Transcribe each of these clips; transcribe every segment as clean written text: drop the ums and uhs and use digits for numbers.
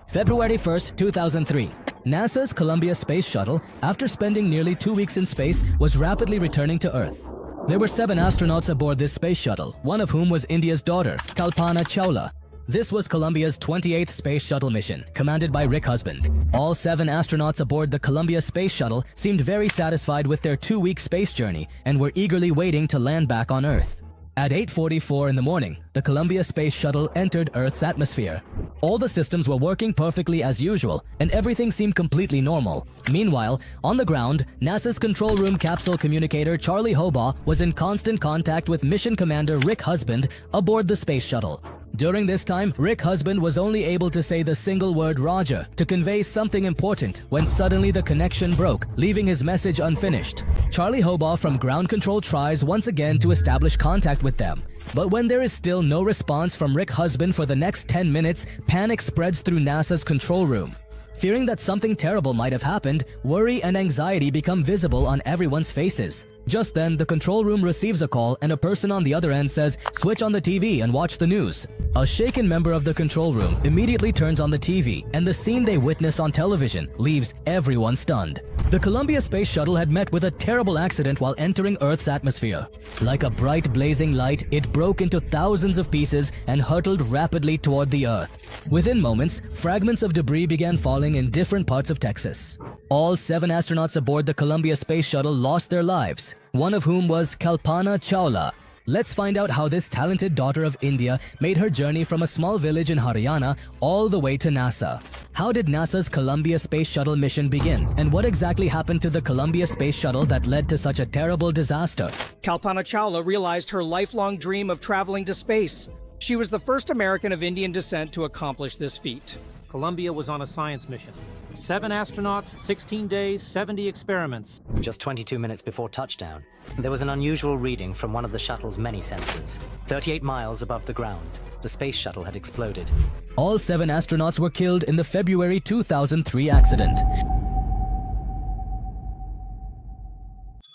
February 1st, 2003. NASA's Columbia Space Shuttle, after spending nearly 2 weeks in space, was rapidly returning to Earth. There were 7 astronauts aboard this space shuttle, one of whom was India's daughter, Kalpana Chawla. This was Columbia's 28th Space Shuttle mission, commanded by Rick Husband. All 7 astronauts aboard the Columbia Space Shuttle seemed very satisfied with their 2-week space journey and were eagerly waiting to land back on Earth. At 8:44 in the morning, the Columbia Space Shuttle entered Earth's atmosphere. All the systems were working perfectly as usual, and everything seemed completely normal. Meanwhile, on the ground, NASA's control room capsule communicator Charlie Hobaugh was in constant contact with mission commander Rick Husband aboard the space shuttle. During this time, Rick Husband was only able to say the single word Roger to convey something important when suddenly the connection broke, leaving his message unfinished. Charlie Hobaugh from ground control tries once again to establish contact with them. But when there is still no response from Rick Husband for the next 10 minutes, panic spreads through NASA's control room. Fearing that something terrible might have happened, worry and anxiety become visible on everyone's faces. Just then, the control room receives a call and a person on the other end says, "Switch on the TV and watch the news." A shaken member of the control room immediately turns on the TV, and the scene they witness on television leaves everyone stunned. The Columbia Space Shuttle had met with a terrible accident while entering Earth's atmosphere. Like a bright blazing light, it broke into thousands of pieces and hurtled rapidly toward the Earth. Within moments, fragments of debris began falling in different parts of Texas. All 7 astronauts aboard the Columbia Space Shuttle lost their lives, one of whom was Kalpana Chawla. Let's find out how this talented daughter of India made her journey from a small village in Haryana all the way to NASA. How did NASA's Columbia Space Shuttle mission begin? And what exactly happened to the Columbia Space Shuttle that led to such a terrible disaster? Kalpana Chawla realized her lifelong dream of traveling to space. She was the first American of Indian descent to accomplish this feat. Columbia was on a science mission. 7 astronauts, 16 days, 70 experiments. Just 22 minutes before touchdown, there was an unusual reading from one of the shuttle's many sensors. 38 miles above the ground, the space shuttle had exploded. All 7 astronauts were killed in the February 2003 accident.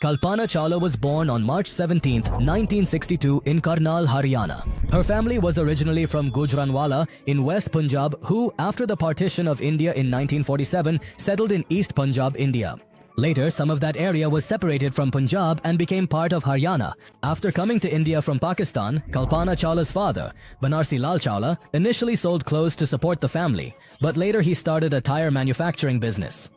Kalpana Chawla was born on March 17, 1962 in Karnal, Haryana. Her family was originally from Gujranwala in West Punjab, who, after the partition of India in 1947, settled in East Punjab, India. Later, some of that area was separated from Punjab and became part of Haryana. After coming to India from Pakistan, Kalpana Chawla's father, Banarsi Lal Chawla, initially sold clothes to support the family, but later he started a tire manufacturing business.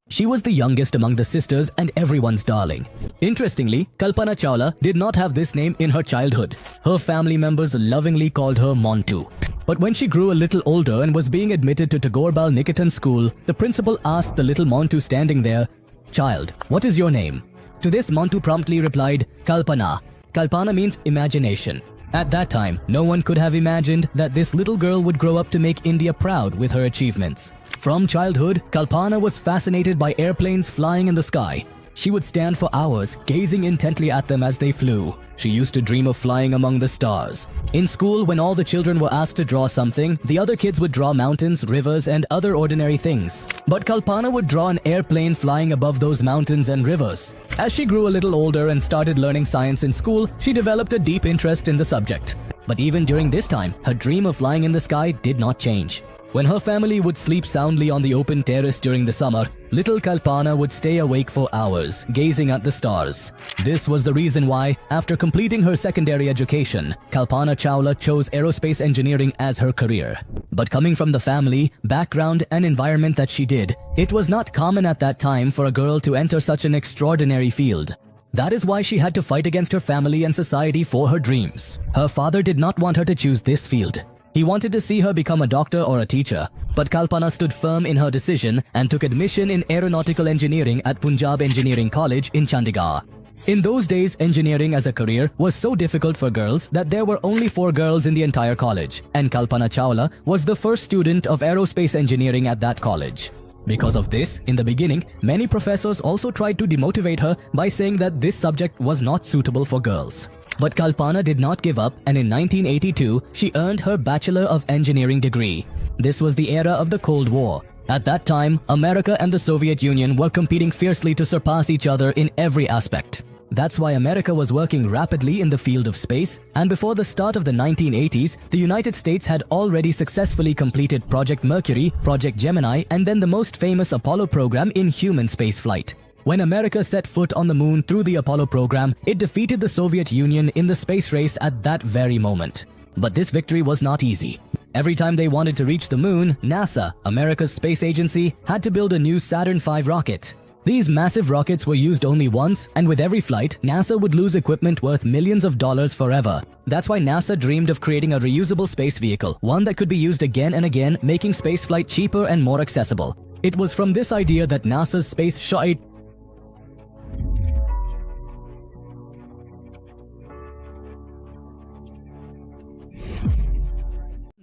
She was the youngest among the sisters and everyone's darling. Interestingly, Kalpana Chawla did not have this name in her childhood. Her family members lovingly called her Montu. But when she grew a little older and was being admitted to Tagorbal Niketan School, the principal asked the little Montu standing there, "Child, what is your name?" To this, Montu promptly replied, "Kalpana." Kalpana means imagination. At that time, no one could have imagined that this little girl would grow up to make India proud with her achievements. From childhood, Kalpana was fascinated by airplanes flying in the sky. She would stand for hours, gazing intently at them as they flew. She used to dream of flying among the stars. In school, when all the children were asked to draw something, the other kids would draw mountains, rivers, and other ordinary things. But Kalpana would draw an airplane flying above those mountains and rivers. As she grew a little older and started learning science in school, she developed a deep interest in the subject. But even during this time, her dream of flying in the sky did not change. When her family would sleep soundly on the open terrace during the summer, little Kalpana would stay awake for hours, gazing at the stars. This was the reason why, after completing her secondary education, Kalpana Chawla chose aerospace engineering as her career. But coming from the family, background, and environment that she did, it was not common at that time for a girl to enter such an extraordinary field. That is why she had to fight against her family and society for her dreams. Her father did not want her to choose this field. He wanted to see her become a doctor or a teacher, but Kalpana stood firm in her decision and took admission in aeronautical engineering at Punjab Engineering College in Chandigarh. In those days, engineering as a career was so difficult for girls that there were only 4 girls in the entire college, and Kalpana Chawla was the first student of aerospace engineering at that college. Because of this, in the beginning, many professors also tried to demotivate her by saying that this subject was not suitable for girls. But Kalpana did not give up, and in 1982, she earned her Bachelor of Engineering degree. This was the era of the Cold War. At that time, America and the Soviet Union were competing fiercely to surpass each other in every aspect. That's why America was working rapidly in the field of space, and before the start of the 1980s, the United States had already successfully completed Project Mercury, Project Gemini, and then the most famous Apollo program in human spaceflight. When America set foot on the moon through the Apollo program, it defeated the Soviet Union in the space race at that very moment. But this victory was not easy. Every time they wanted to reach the moon, NASA, America's space agency, had to build a new Saturn V rocket. These massive rockets were used only once, and with every flight, NASA would lose equipment worth millions of dollars forever. That's why NASA dreamed of creating a reusable space vehicle, one that could be used again and again, making spaceflight cheaper and more accessible. It was from this idea that NASA's Space Shuttle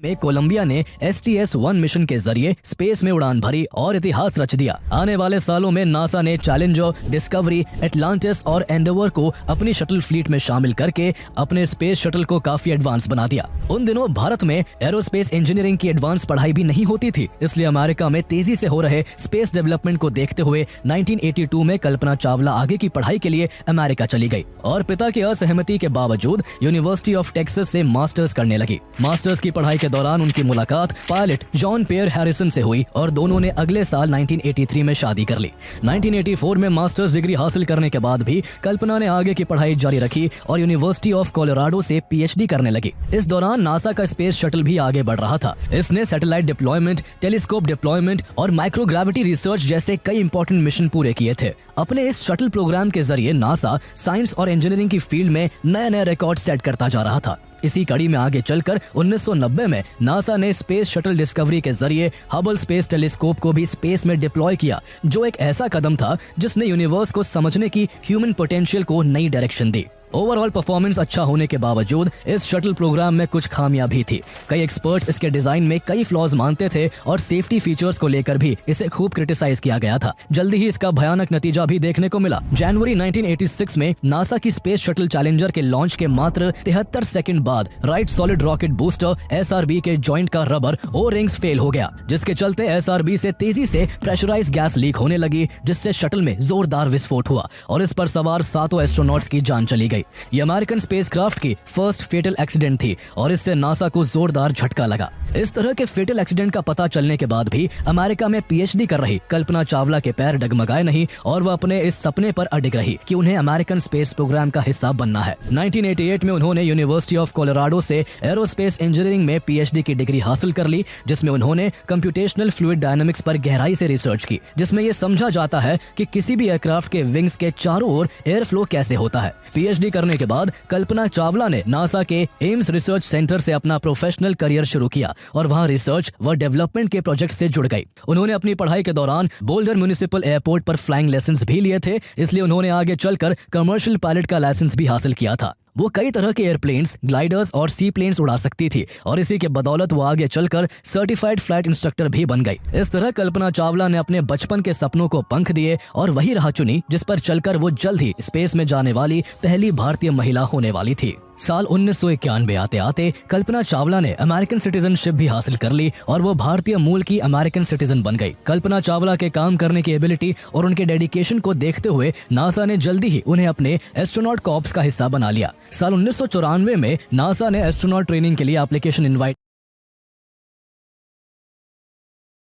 में Colombia ने STS-1 mission के जरिए space में उड़ान भरी और इतिहास रच दिया। आने वाले सालों में नासा ने चैलेंजर, डिस्कवरी, एटलांटिस और एंडेवर को अपनी शटल फ्लीट में शामिल करके अपने स्पेस शटल को काफी एडवांस बना दिया। उन दिनों भारत में एरोस्पेस इंजीनियरिंग की एडवांस पढ़ाई भी नहीं होती थी, इसलिए अमेरिका में तेजी से हो रहे स्पेस डेवलपमेंट को देखते हुए 1982 में कल्पना चावला आगे की पढ़ाई के लिए अमेरिका चली गई और पिता की असहमति के बावजूद यूनिवर्सिटी ऑफ टेक्सास से मास्टर्स करने लगी। मास्टर्स की पढ़ाई के दौरान उनकी मुलाकात पायलट जॉन पेयर हैरिसन से हुई और दोनों ने अगले साल 1983 में शादी कर ली। 1984 में मास्टर्स डिग्री हासिल करने के बाद भी कल्पना ने आगे की पढ़ाई जारी रखी और यूनिवर्सिटी ऑफ कोलोराडो से PhD करने लगी। इस दौरान नासा का स्पेस शटल भी आगे बढ़ रहा था। इसने सैटेलाइट डिप्लॉयमेंट, टेलीस्कोप डिप्लॉयमेंट और माइक्रोग्रेविटी रिसर्च जैसे कई इंपॉर्टेंट मिशन पूरे किए थे। अपने इस शटल प्रोग्राम के जरिए नासा साइंस और इंजीनियरिंग की फील्ड में नए नए रिकॉर्ड सेट करता जा रहा था। इसी कड़ी में आगे चलकर 1990 में नासा ने स्पेस शटल डिस्कवरी के जरिए हबल स्पेस टेलीस्कोप को भी स्पेस में डिप्लॉय किया, जो एक ऐसा कदम था जिसने यूनिवर्स को समझने की ह्यूमन पोटेंशियल को नई डायरेक्शन दी। ओवरऑल परफॉर्मेंस अच्छा होने के बावजूद इस शटल प्रोग्राम में कुछ खामियां भी थी। कई एक्सपर्ट्स इसके डिजाइन में कई फ्लॉज मानते थे और सेफ्टी फीचर्स को लेकर भी इसे खूब क्रिटिसाइज किया गया था। जल्दी ही इसका भयानक नतीजा भी देखने को मिला। जनवरी 1986 में नासा की स्पेस शटल चैलेंजर के लॉन्च के मात्र 73 सेकंड बाद right solid rocket booster SRB के जॉइंट का रबर ओ रिंग्स फेल हो गया, जिसके चलते SRB से तेजी से प्रेशराइज गैस लीक होने लगी, जिससे शटल में जोरदार विस्फोट हुआ और इस पर सवार 7 एस्ट्रोनॉट्स की जान चली गई। ये अमेरिकन स्पेसक्राफ्ट की फर्स्ट फेटल एक्सीडेंट थी और इससे नासा को जोरदार झटका लगा। इस तरह के फेटल एक्सीडेंट का पता चलने के बाद भी अमेरिका में PhD कर रही कल्पना चावला के पैर डगमगाए नहीं और वह अपने इस सपने पर अडिग रही कि उन्हें अमेरिकन स्पेस प्रोग्राम का हिस्सा बनना है। 1988 में उन्होंने यूनिवर्सिटी ऑफ कोलोराडो से एरोस्पेस इंजीनियरिंग में PhD की डिग्री हासिल कर ली, जिसमें उन्होंने कंप्यूटेशनल फ्लूइड डायनामिक्स पर गहराई से रिसर्च की, जिसमें यह समझा जाता है कि किसी भी एयरक्राफ्ट के विंग्स के चारों ओर एयर फ्लो कैसे होता है। PhD करने के बाद कल्पना चावला ने नासा के एम्स रिसर्च सेंटर से अपना प्रोफेशनल करियर शुरू किया और वहां रिसर्च व डेवलपमेंट के प्रोजेक्ट से जुड़ गई। उन्होंने अपनी पढ़ाई के दौरान बोल्डर म्युनिसिपल एयरपोर्ट पर फ्लाइंग लाइसेंस भी लिए थे, इसलिए उन्होंने आगे चलकर कमर्शियल पायलट का लाइसेंस भी हासिल किया था। वो कई तरह के एयरप्लेन्स, ग्लाइडर्स और सी प्लेन्स उड़ा सकती थी और इसी के बदौलत वो आगे चलकर सर्टिफाइड फ्लाइट इंस्ट्रक्टर भी बन गई। इस तरह कल्पना चावला ने अपने बचपन के सपनों को पंख दिए और वही राह चुनी जिस पर चलकर वो जल्द ही स्पेस में जाने वाली पहली भारतीय महिला होने वाली थी। साल 1991 आते आते कल्पना चावला ने अमेरिकन सिटीजनशिप भी हासिल कर ली और वो भारतीय मूल की अमेरिकन सिटीजन बन गई। कल्पना चावला के काम करने की एबिलिटी और उनके डेडिकेशन को देखते हुए नासा ने जल्दी ही उन्हें अपने एस्ट्रोनॉट कॉर्प्स का हिस्सा बना लिया। साल 1994 में नासा ने एस्ट्रोनॉट ट्रेनिंग के लिए application invite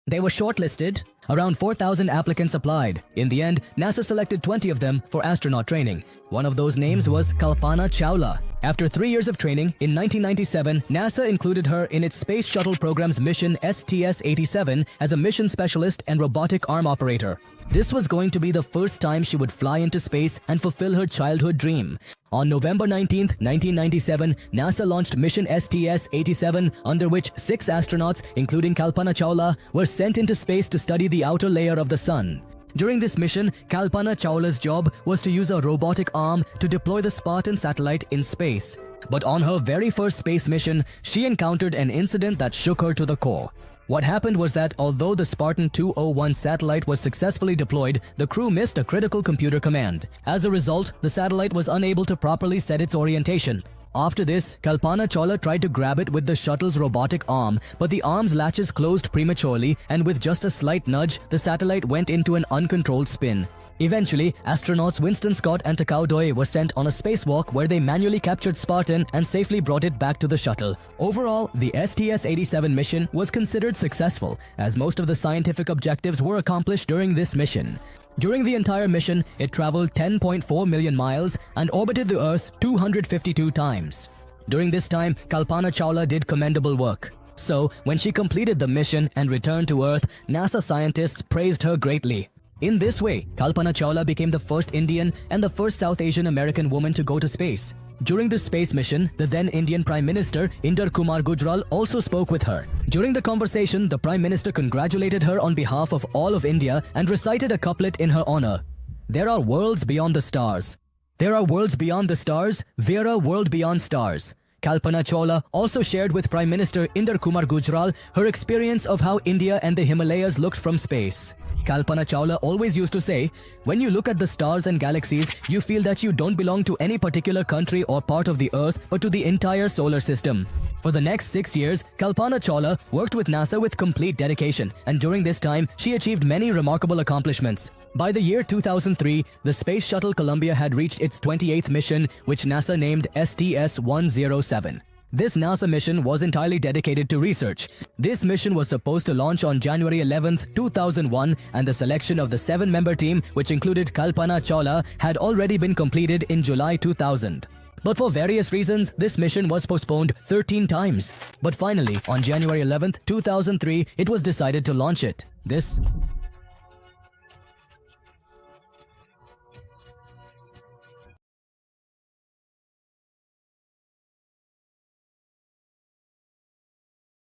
They were shortlisted. Around 4,000 applicants applied. In the end, NASA selected 20 of them for astronaut training. One of those names was Kalpana Chawla. After 3 years of training, in 1997, NASA included her in its Space Shuttle program's mission STS-87 as a mission specialist and robotic arm operator. This was going to be the first time she would fly into space and fulfill her childhood dream. On November 19, 1997, NASA launched mission STS-87, under which 6 astronauts, including Kalpana Chawla, were sent into space to study the outer layer of the sun. During this mission, Kalpana Chawla's job was to use a robotic arm to deploy the Spartan satellite in space. But on her very first space mission, she encountered an incident that shook her to the core. What happened was that although the Spartan 201 satellite was successfully deployed, the crew missed a critical computer command. As a result, the satellite was unable to properly set its orientation. After this, Kalpana Chawla tried to grab it with the shuttle's robotic arm, but the arm's latches closed prematurely, and with just a slight nudge, the satellite went into an uncontrolled spin. Eventually, astronauts Winston Scott and Takao Doi were sent on a spacewalk where they manually captured Spartan and safely brought it back to the shuttle. Overall, the STS-87 mission was considered successful, as most of the scientific objectives were accomplished during this mission. During the entire mission, it traveled 10.4 million miles and orbited the Earth 252 times. During this time, Kalpana Chawla did commendable work. So, when she completed the mission and returned to Earth, NASA scientists praised her greatly. In this way, Kalpana Chawla became the first Indian and the first South Asian American woman to go to space. During the space mission, the then Indian Prime Minister Inder Kumar Gujral also spoke with her. During the conversation, the Prime Minister congratulated her on behalf of all of India and recited a couplet in her honor. There are worlds beyond the stars. There are worlds beyond the stars, Vera world beyond stars. Kalpana Chawla also shared with Prime Minister Inder Kumar Gujral her experience of how India and the Himalayas looked from space. Kalpana Chawla always used to say, when you look at the stars and galaxies, you feel that you don't belong to any particular country or part of the Earth, but to the entire solar system. For the next 6 years, Kalpana Chawla worked with NASA with complete dedication, and during this time, she achieved many remarkable accomplishments. By the year 2003, the Space Shuttle Columbia had reached its 28th mission, which NASA named STS-107. This NASA mission was entirely dedicated to research. This mission was supposed to launch on January 11, 2001, and the selection of the 7-member team, which included Kalpana Chawla, had already been completed in July 2000. But for various reasons, this mission was postponed 13 times. But finally, on January 11, 2003, it was decided to launch it. This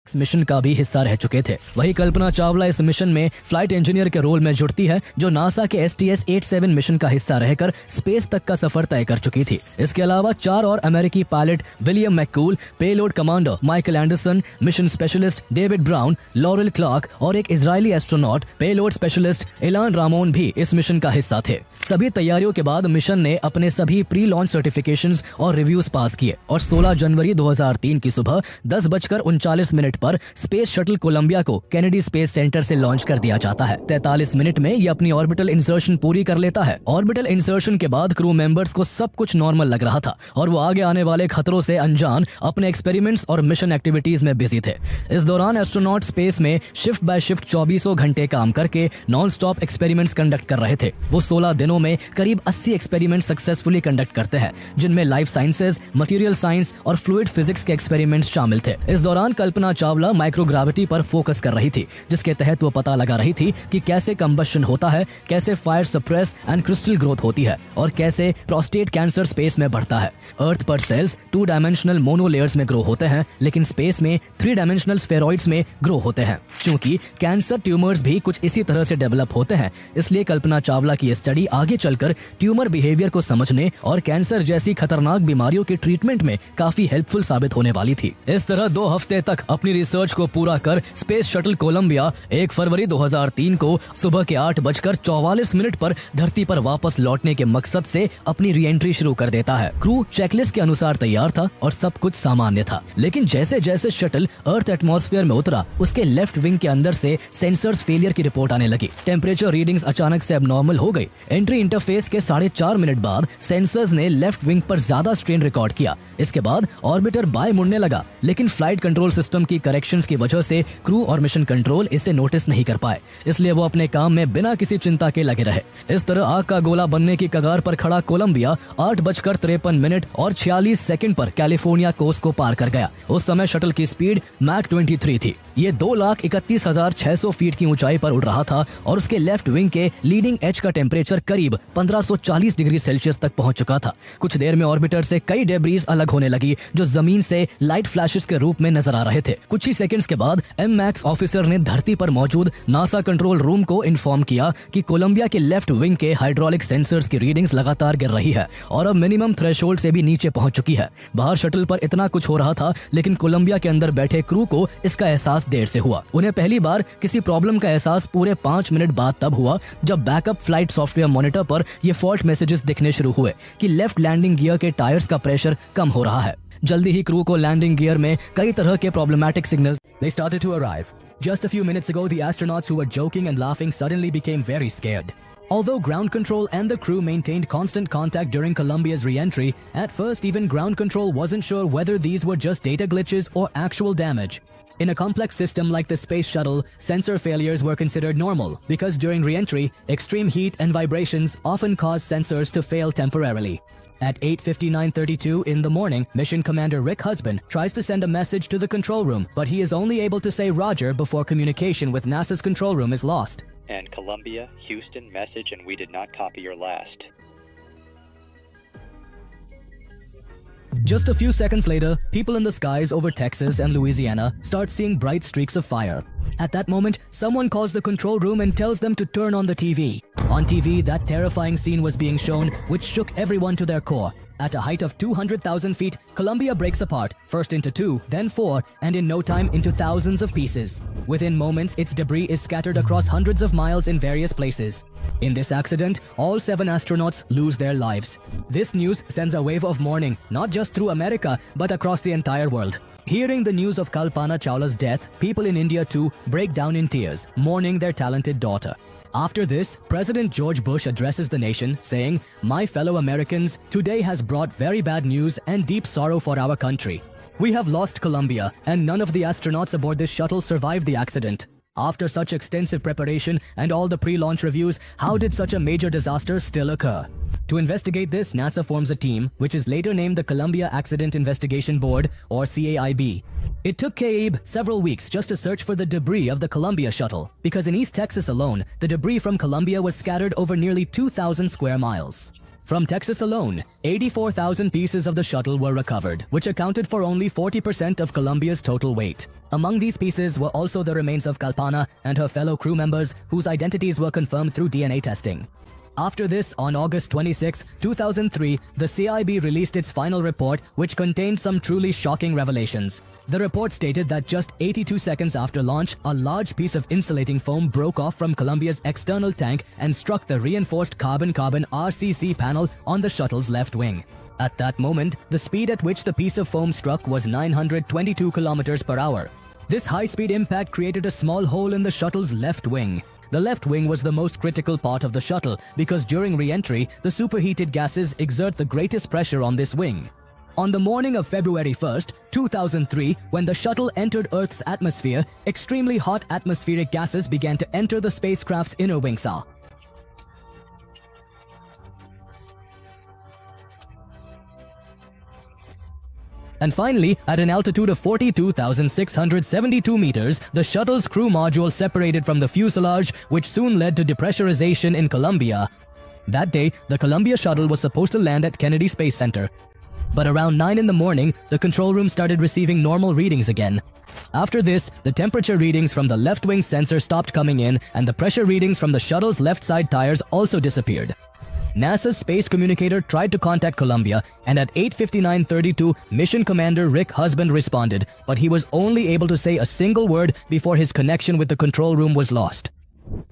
mission का भी हिस्सा रह चुके थे। वही कल्पना चावला इस mission में flight engineer के रोल में जुड़ती है, जो नासा के STS-87 मिशन का हिस्सा रहकर स्पेस तक का सफर तय कर चुकी थी। इसके अलावा 4 और अमेरिकी pilot William McCool, payload commander Michael Anderson, mission specialist David Brown, Laurel Clark और एक इजरायली astronaut payload specialist Ilan Ramon भी इस मिशन का हिस्सा थे। सभी तैयारियों के बाद मिशन ने अपने सभी प्री लॉन्च सर्टिफिकेशंस और रिव्यूज पास किए और 16 जनवरी 2003 की सुबह 10:39 पर स्पेस शटल कोलंबिया को कैनेडी स्पेस सेंटर से लॉन्च कर दिया जाता है। 43 मिनट में ये अपनी ऑर्बिटल इंसर्शन पूरी कर लेता है। ऑर्बिटल इंसर्शन के बाद क्रू मेंबर्स को सब कुछ नॉर्मल लग रहा था और वो आगे आने वाले खतरों से अनजान अपने एक्सपेरिमेंट्स और मिशन एक्टिविटीज में बिजी थे। इस दौरान एस्ट्रोनॉट स्पेस में शिफ्ट बाय शिफ्ट 24 घंटे काम करके नॉन स्टॉप एक्सपेरिमेंट्स कंडक्ट कर रहे थे। वो 16 दिनों में करीब 80 एक्सपेरिमेंट सक्सेसफुली कंडक्ट करते हैं, जिनमें लाइफ साइंसेज, मटेरियल साइंस और फ्लूइड फिजिक्स के एक्सपेरिमेंट्स शामिल थे। इस दौरान कल्पना चावला माइक्रोग्रेविटी पर फोकस कर रही थी, जिसके तहत वो पता लगा रही थी कि कैसे कंबशन होता है, कैसे fire suppress and crystal growth होती है और कैसे प्रोस्टेट कैंसर स्पेस में बढ़ता है। अर्थ पर सेल्स 2 डायमेंशनल मोनोलेयर्स में ग्रो होते हैं, लेकिन स्पेस में 3 डायमेंशनल स्फेरॉइड्स में ग्रो होते हैं। क्योंकि कैंसर ट्यूमर्स भी कुछ इसी तरह से डेवलप होते हैं, इसलिए कल्पना चावला की स्टडी आगे चलकर ट्यूमर बिहेवियर को समझने और कैंसर जैसी खतरनाक बीमारियों के ट्रीटमेंट में काफी हेल्पफुल साबित होने वाली थी। इस तरह 2 हफ्ते तक अपनी रिसर्च को पूरा कर स्पेस शटल कोलंबिया 1 फरवरी 2003 को सुबह के 8:44 पर धरती पर वापस लौटने के मकसद से अपनी री एंट्री शुरू कर देता है। क्रू चेकलिस्ट के अनुसार तैयार था और सब कुछ सामान्य था, लेकिन जैसे जैसे शटल अर्थ एटमॉस्फेयर में उतरा, उसके लेफ्ट विंग के अंदर से सेंसर्स फेलियर की रिपोर्ट आने लगी। टेम्परेचर रीडिंग्स अचानक से एबनॉर्मल हो गई। एंट्री इंटरफेस के 4.5 मिनट बाद सेंसर्स ने लेफ्ट विंग पर ज्यादा स्ट्रेन रिकॉर्ड किया। इसके बाद ऑर्बिटर बाय मुड़ने लगा, लेकिन फ्लाइट कंट्रोल सिस्टम की करेक्शंस की वजह से क्रू और मिशन कंट्रोल इसे नोटिस नहीं कर पाए, इसलिए वो अपने काम में बिना किसी चिंता के लगे रहे। इस तरह आग का गोला बनने की कगार पर खड़ा कोलंबिया 8:53 और 46 सेकंड पर कैलिफोर्निया कोस्ट को पार कर गया। उस समय शटल की स्पीड मैक 23 थी। ये 2,31,600 फीट की ऊंचाई पर उड़ रहा था और उसके लेफ्ट विंग के लीडिंग एज का टेम्परेचर करीब 1540 डिग्री सेल्सियस तक पहुंच चुका था। कुछ देर में ऑर्बिटर से कई डेब्रीज अलग होने लगी, जो जमीन से लाइट फ्लैशेस के रूप में नजर आ रहे थे। कुछ ही सेकंड्स के बाद एममैक्स ऑफिसर ने धरती पर मौजूद नासा कंट्रोल रूम को इन्फॉर्म किया कि कोलंबिया के लेफ्ट विंग के हाइड्रोलिक सेंसर्स की रीडिंग्स लगातार गिर रही है और अब मिनिमम थ्रेशोल्ड से भी नीचे पहुंच चुकी है। बाहर शटल पर इतना कुछ हो रहा था, लेकिन कोलंबिया के अंदर बैठे क्रू को इसका एहसास देर से हुआ। उन्हें पहली बार किसी प्रॉब्लम का एहसास पूरे 5 मिनट बाद तब हुआ, जब बैकअप फ्लाइट सॉफ्टवेयर मॉनिटर पर ये फॉल्ट मैसेजेस दिखने शुरू हुए कि लेफ्ट लैंडिंग गियर के टायर्स का प्रेशर कम हो रहा है। जल्दी ही क्रू को लैंडिंग गियर में कई तरह के problematic signals They started to arrive. Just a few minutes ago, the astronauts who were joking and laughing suddenly became very scared. Although ground control and the crew maintained constant contact during Columbia's re-entry, at first even ground control wasn't sure whether these were just data glitches or actual damage. In a complex system like the Space Shuttle, sensor failures were considered normal because during re-entry, extreme heat and vibrations often cause sensors to fail temporarily. At 8:59:32 in the morning, Mission Commander Rick Husband tries to send a message to the control room, but he is only able to say Roger before communication with NASA's control room is lost. And Columbia, Houston, message, and we did not copy your last. Just a few seconds later, people in the skies over Texas and Louisiana start seeing bright streaks of fire. At that moment, someone calls the control room and tells them to turn on the TV. On TV, that terrifying scene was being shown, which shook everyone to their core. At a height of 200,000 feet, Columbia breaks apart, first into 2, then 4, and in no time into thousands of pieces. Within moments, its debris is scattered across hundreds of miles in various places. In this accident, all 7 astronauts lose their lives. This news sends a wave of mourning, not just through America, but across the entire world. Hearing the news of Kalpana Chawla's death, people in India too break down in tears, mourning their talented daughter. After this, President George Bush addresses the nation, saying, "My fellow Americans, today has brought very bad news and deep sorrow for our country. We have lost Columbia, and none of the astronauts aboard this shuttle survived the accident. After such extensive preparation and all the pre-launch reviews, how did such a major disaster still occur?" To investigate this, NASA forms a team, which is later named the Columbia Accident Investigation Board, or CAIB. It took CAIB several weeks just to search for the debris of the Columbia shuttle, because in East Texas alone, the debris from Columbia was scattered over nearly 2,000 square miles. From Texas alone, 84,000 pieces of the shuttle were recovered, which accounted for only 40% of Columbia's total weight. Among these pieces were also the remains of Kalpana and her fellow crew members, whose identities were confirmed through DNA testing. After this, on August 26, 2003, the CIB released its final report, which contained some truly shocking revelations. The report stated that just 82 seconds after launch, a large piece of insulating foam broke off from Columbia's external tank and struck the reinforced carbon-carbon RCC panel on the shuttle's left wing. At that moment, the speed at which the piece of foam struck was 922 kilometers per hour. This high-speed impact created a small hole in the shuttle's left wing. The left wing was the most critical part of the shuttle because during re-entry, the superheated gases exert the greatest pressure on this wing. On the morning of February 1st, 2003, when the shuttle entered Earth's atmosphere, extremely hot atmospheric gases began to enter the spacecraft's inner wing saw. And finally, at an altitude of 42,672 meters, the shuttle's crew module separated from the fuselage, which soon led to depressurization in Columbia. That day, the Columbia shuttle was supposed to land at Kennedy Space Center. But around 9 in the morning, the control room started receiving normal readings again. After this, the temperature readings from the left wing sensor stopped coming in, and the pressure readings from the shuttle's left side tires also disappeared. NASA's space communicator tried to contact Columbia, and at 8:59:32, Mission Commander Rick Husband responded, but he was only able to say a single word before his connection with the control room was lost.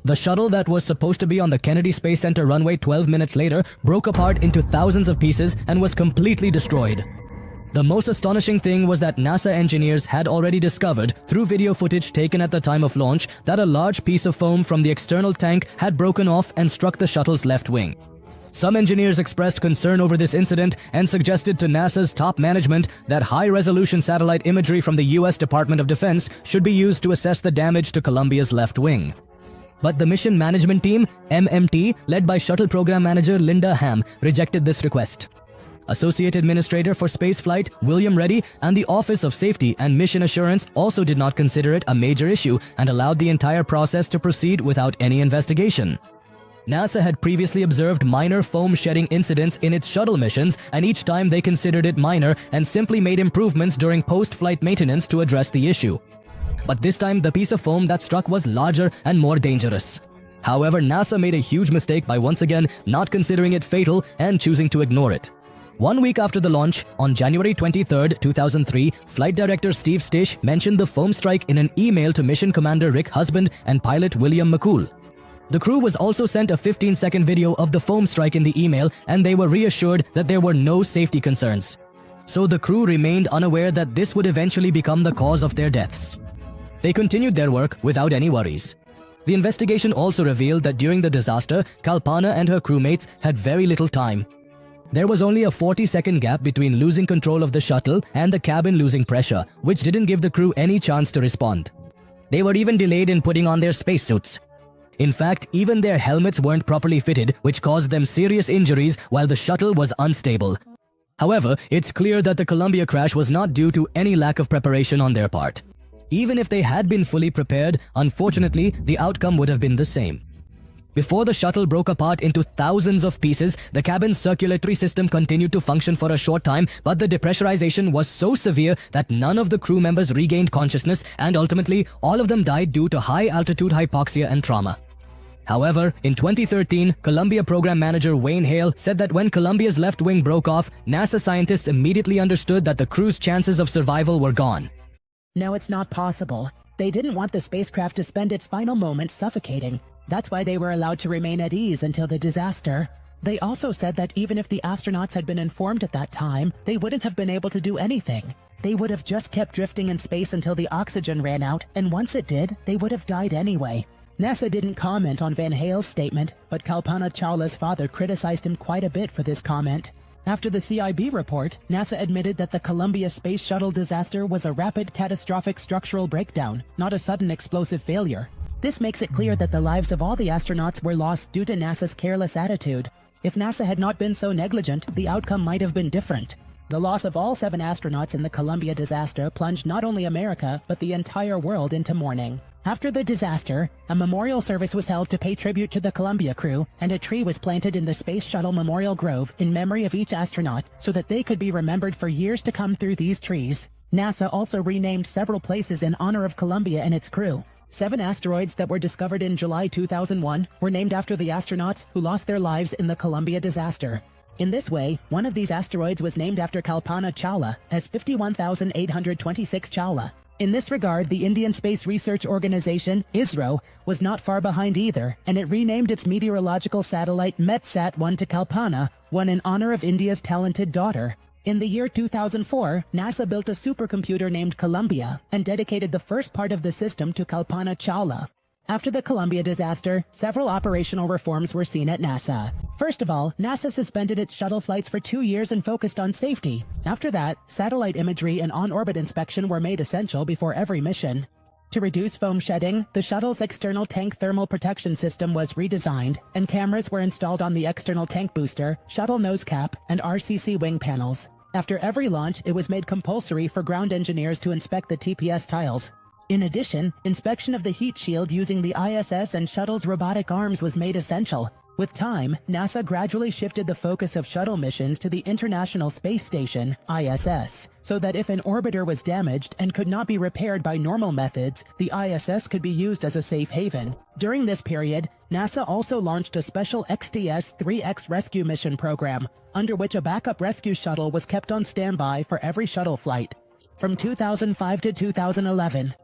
The shuttle that was supposed to be on the Kennedy Space Center runway 12 minutes later broke apart into thousands of pieces and was completely destroyed. The most astonishing thing was that NASA engineers had already discovered, through video footage taken at the time of launch, that a large piece of foam from the external tank had broken off and struck the shuttle's left wing. Some engineers expressed concern over this incident and suggested to NASA's top management that high-resolution satellite imagery from the US Department of Defense should be used to assess the damage to Columbia's left wing. But the Mission Management Team, MMT, led by Shuttle Program Manager Linda Ham, rejected this request. Associate Administrator for Spaceflight, William Reddy, and the Office of Safety and Mission Assurance also did not consider it a major issue and allowed the entire process to proceed without any investigation. NASA had previously observed minor foam shedding incidents in its shuttle missions, and each time they considered it minor and simply made improvements during post-flight maintenance to address the issue. But this time, the piece of foam that struck was larger and more dangerous. However, NASA made a huge mistake by once again not considering it fatal and choosing to ignore it. 1 week after the launch, on January 23, 2003, Flight Director Steve Stish mentioned the foam strike in an email to Mission Commander Rick Husband and pilot William McCool. The crew was also sent a 15-second video of the foam strike in the email, and they were reassured that there were no safety concerns. So the crew remained unaware that this would eventually become the cause of their deaths. They continued their work without any worries. The investigation also revealed that during the disaster, Kalpana and her crewmates had very little time. There was only a 40-second gap between losing control of the shuttle and the cabin losing pressure, which didn't give the crew any chance to respond. They were even delayed in putting on their spacesuits. In fact, even their helmets weren't properly fitted, which caused them serious injuries while the shuttle was unstable. However, it's clear that the Columbia crash was not due to any lack of preparation on their part. Even if they had been fully prepared, unfortunately, the outcome would have been the same. Before the shuttle broke apart into thousands of pieces, the cabin's circulatory system continued to function for a short time, but the depressurization was so severe that none of the crew members regained consciousness, and ultimately, all of them died due to high-altitude hypoxia and trauma. However, in 2013, Columbia program manager Wayne Hale said that when Columbia's left wing broke off, NASA scientists immediately understood that the crew's chances of survival were gone. No, it's not possible. They didn't want the spacecraft to spend its final moments suffocating. That's why they were allowed to remain at ease until the disaster. They also said that even if the astronauts had been informed at that time, they wouldn't have been able to do anything. They would have just kept drifting in space until the oxygen ran out, and once it did, they would have died anyway. NASA didn't comment on Van Hale's statement, but Kalpana Chawla's father criticized him quite a bit for this comment. After the CIB report, NASA admitted that the Columbia Space Shuttle disaster was a rapid catastrophic structural breakdown, not a sudden explosive failure. This makes it clear that the lives of all the astronauts were lost due to NASA's careless attitude. If NASA had not been so negligent, the outcome might have been different. The loss of all 7 astronauts in the Columbia disaster plunged not only America, but the entire world into mourning. After the disaster, a memorial service was held to pay tribute to the Columbia crew, and a tree was planted in the Space Shuttle Memorial Grove in memory of each astronaut so that they could be remembered for years to come through these trees. NASA also renamed several places in honor of Columbia and its crew. 7 asteroids that were discovered in July 2001 were named after the astronauts who lost their lives in the Columbia disaster. In this way, one of these asteroids was named after Kalpana Chawla as 51,826 Chawla. In this regard, the Indian Space Research Organization, ISRO, was not far behind either, and it renamed its meteorological satellite METSAT-1 to Kalpana, one in honor of India's talented daughter. In the year 2004, NASA built a supercomputer named Columbia and dedicated the first part of the system to Kalpana Chawla. After the Columbia disaster, several operational reforms were seen at NASA. First of all, NASA suspended its shuttle flights for 2 years and focused on safety. After that, satellite imagery and on-orbit inspection were made essential before every mission. To reduce foam shedding, the shuttle's external tank thermal protection system was redesigned, and cameras were installed on the external tank booster, shuttle nose cap, and RCC wing panels. After every launch, it was made compulsory for ground engineers to inspect the TPS tiles. In addition, inspection of the heat shield using the ISS and shuttle's robotic arms was made essential. With time, NASA gradually shifted the focus of shuttle missions to the International Space Station, ISS, so that if an orbiter was damaged and could not be repaired by normal methods, the ISS could be used as a safe haven. During this period, NASA also launched a special XTS-3X rescue mission program, under which a backup rescue shuttle was kept on standby for every shuttle flight. From 2005 to 2011,